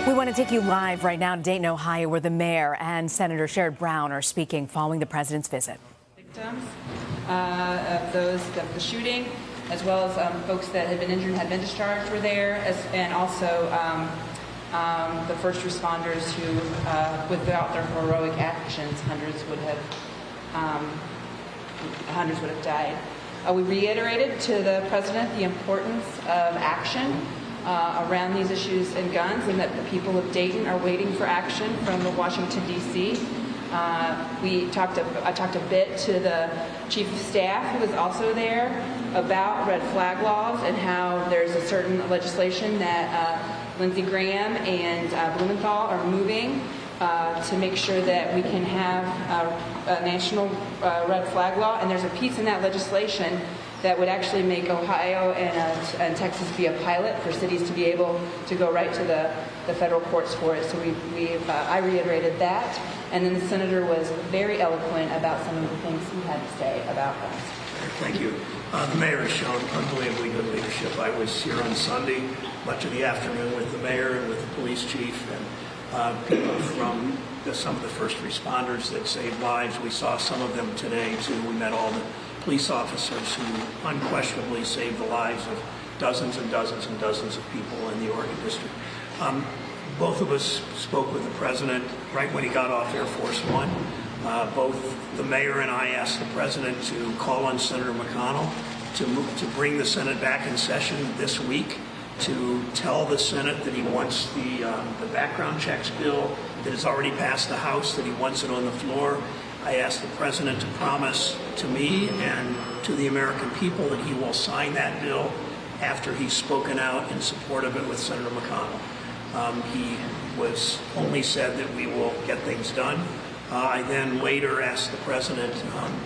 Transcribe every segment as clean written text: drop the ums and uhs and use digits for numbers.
We want to take you live right now to Dayton, Ohio, where the mayor and Senator Sherrod are speaking following the president's visit. Victims of the shooting, as well as folks that had been injured and had been discharged were there, and also the first responders who, without their heroic actions, hundreds would have died. We reiterated to the president the importance of action around these issues and guns, and that the people of Dayton are waiting for action from Washington, D.C. I talked a bit to the chief of staff, who was also there, about red flag laws and how there's a certain legislation that Lindsey Graham and Blumenthal are moving to make sure that we can have a national red flag law. And there's a piece in that legislation that would actually make Ohio and Texas be a pilot for cities to be able to go right to the federal courts for it. So I reiterated that. And then the senator was very eloquent about some of the things he had to say about guns. Thank you. The mayor has shown unbelievably good leadership. I was here on Sunday, much of the afternoon, with the mayor and with the police chief and people from some of the first responders that saved lives. We saw some of them today, too. We met all the police officers who unquestionably saved the lives of dozens and dozens and dozens of people in the Oregon district. Both of us spoke with the president right when he got off Air Force One. Both the mayor and I asked the president to call on Senator McConnell to bring the Senate back in session this week, to tell the Senate that he wants the background checks bill that has already passed the House, that he wants it on the floor. I asked the president to promise to me and to the American people that he will sign that bill after he's spoken out in support of it with Senator McConnell. He was only said that we will get things done. I then later asked the president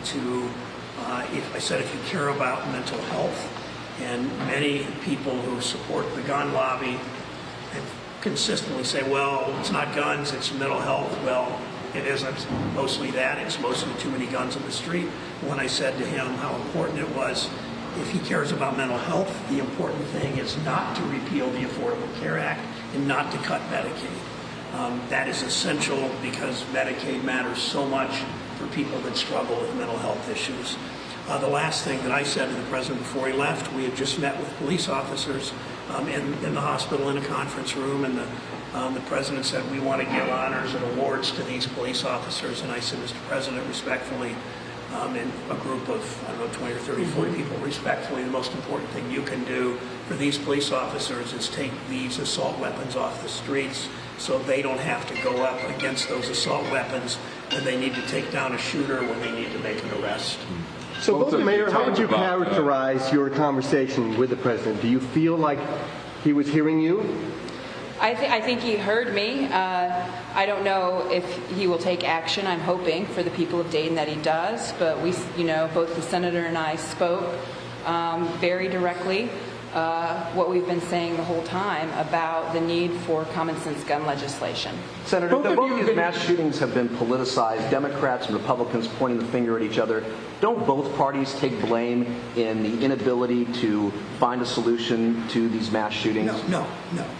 if you care about mental health, and many people who support the gun lobby consistently say, well, it's not guns, it's mental health. Well, it isn't mostly that. It's mostly too many guns in the street. When I said to him how important it was, if he cares about mental health, the important thing is not to repeal the Affordable Care Act and not to cut Medicaid. That is essential because Medicaid matters so much for people that struggle with mental health issues. The last thing that I said to the president before he left, we had just met with police officers in the hospital in a conference room, and the president said, we want to give honors and awards to these police officers. And I said, Mr. President, respectfully, in a group of, 20 or 30, 40 people, respectfully, the most important thing you can do for these police officers is take these assault weapons off the streets so they don't have to go up against those assault weapons when they need to take down a shooter, when they need to make an arrest. So, Mayor, how would you characterize your conversation with the president? Do you feel like he was hearing you? I think he heard me. I don't know if he will take action. I'm hoping for the people of Dayton that he does. But both the senator and I spoke very directly what we've been saying the whole time about the need for common sense gun legislation. Senator, both these mass shootings have been politicized. Democrats and Republicans pointing the finger at each other. Don't both parties take blame in the inability to find a solution to these mass shootings? No.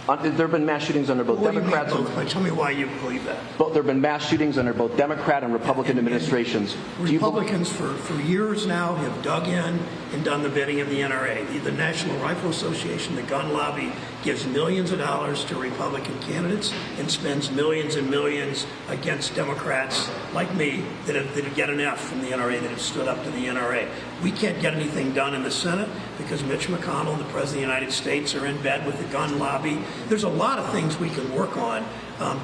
There have been mass shootings under both Democrats and... Tell me why you believe that. There have been mass shootings under both Democrat and Republican administrations. Republicans for years now have dug in and done the bidding of the NRA. The National Rifle Association, the gun lobby, gives millions of dollars to Republican candidates and spends millions and millions against Democrats like me that get an F from the NRA, that have stood up to the NRA. We can't get anything done in the Senate because Mitch McConnell and the President of the United States are in bed with the gun lobby. There's a lot of things we can work on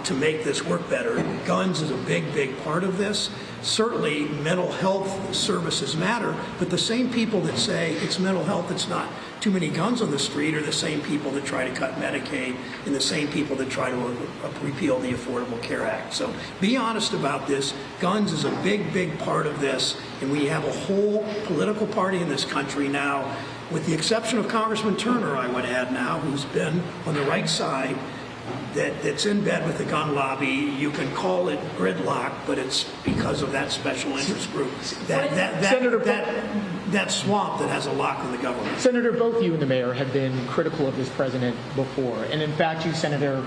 to make this work better. Guns is a big part of this. Certainly mental health services matter, but the same people that say it's mental health, it's not too many guns on the street, are the same people that try to cut Medicaid and the same people that try to repeal the Affordable Care Act. So be honest about this. Guns is a big part of this, and we have a whole political party in this country now, with the exception of Congressman Turner, I would add now, who's been on the right side, that's in bed with the gun lobby. You can call it gridlock, but it's because of that special interest group, that swamp that has a lock on the government. Senator, both you and the mayor have been critical of this president before. And in fact, you, Senator,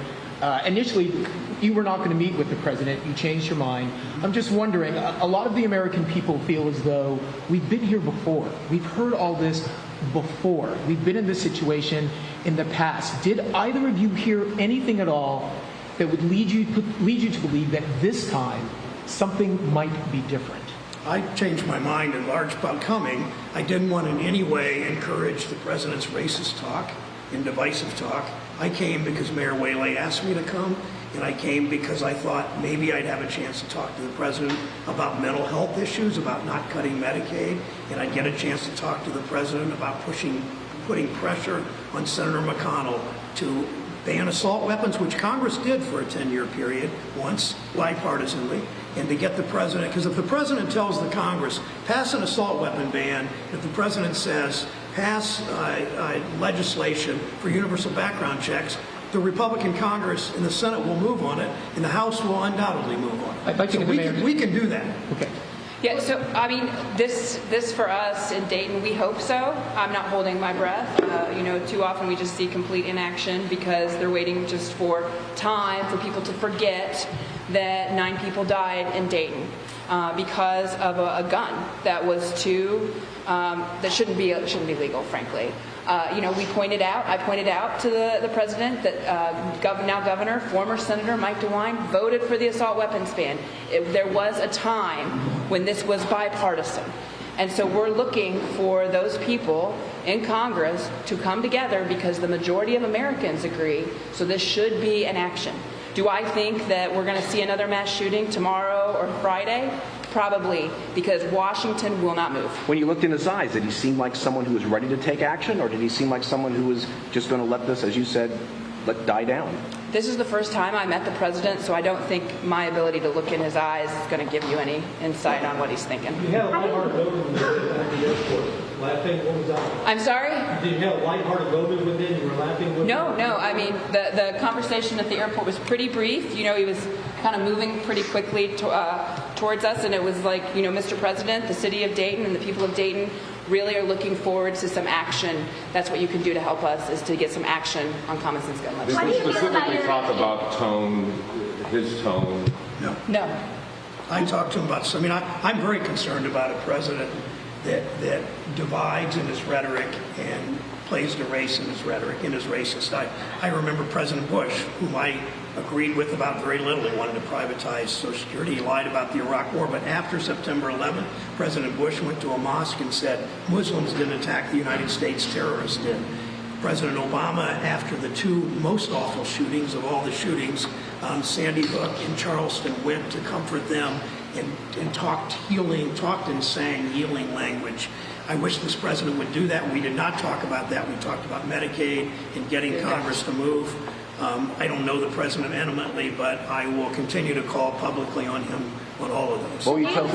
initially, you were not going to meet with the president. You changed your mind. I'm just wondering, a lot of the American people feel as though we've been here before. We've heard all this before. We've been in this situation in the past. Did either of you hear anything at all that would lead you to believe that this time something might be different? I changed my mind in large about coming. I didn't want in any way encourage the president's racist talk and divisive talk. I came because Mayor Whaley asked me to come, and I came because I thought maybe I'd have a chance to talk to the president about mental health issues, about not cutting Medicaid, and I'd get a chance to talk to the president about putting pressure on Senator McConnell to ban assault weapons, which Congress did for a 10-year period once, bipartisanly, and to get the president, because if the president tells the Congress, pass an assault weapon ban, if the president says, pass legislation for universal background checks, the Republican Congress and the Senate will move on it, and the House will undoubtedly move on it. I'd like to so we can do that. Okay. Yeah, so, I mean, this for us in Dayton, we hope so. I'm not holding my breath. Too often we just see complete inaction because they're waiting just for time for people to forget that 9 people died in Dayton because of a gun that was that shouldn't be legal, frankly. I pointed out to the president that now Governor, former Senator Mike DeWine voted for the assault weapons ban. There was a time when this was bipartisan. And so we're looking for those people in Congress to come together because the majority of Americans agree, so this should be an action. Do I think that we're going to see another mass shooting tomorrow or Friday? Probably, because Washington will not move. When you looked in his eyes, did he seem like someone who was ready to take action, or did he seem like someone who was just going to let this, as you said, die down? This is the first time I met the president, so I don't think my ability to look in his eyes is going to give you any insight on what he's thinking. You had a lighthearted moment when you were at the airport. Laughing, what was that? I'm sorry? Did you have a lighthearted moment with him? You were laughing? No. I mean, the conversation at the airport was pretty brief. He was kind of moving pretty quickly towards us, and it was like, Mr. President, the city of Dayton and the people of Dayton really are looking forward to some action. That's what you can do to help us, is to get some action on common sense gun legislation. Did you specifically talk about his tone? No. I talked to him about, I'm very concerned about a president that divides in his rhetoric and plays to race in his rhetoric, in his racist. I remember President Bush, whom I agreed with about very little. He wanted to privatize Social Security. He lied about the Iraq War. But after September 11th, President Bush went to a mosque and said, Muslims didn't attack the United States, terrorists did. President Obama, after the 2 most awful shootings of all the shootings, Sandy Hook and Charleston, went to comfort them and talked and sang healing language. I wish this president would do that. We did not talk about that. We talked about Medicaid and getting Congress to move. I don't know the president intimately, but I will continue to call publicly on him on all of those. What will you tell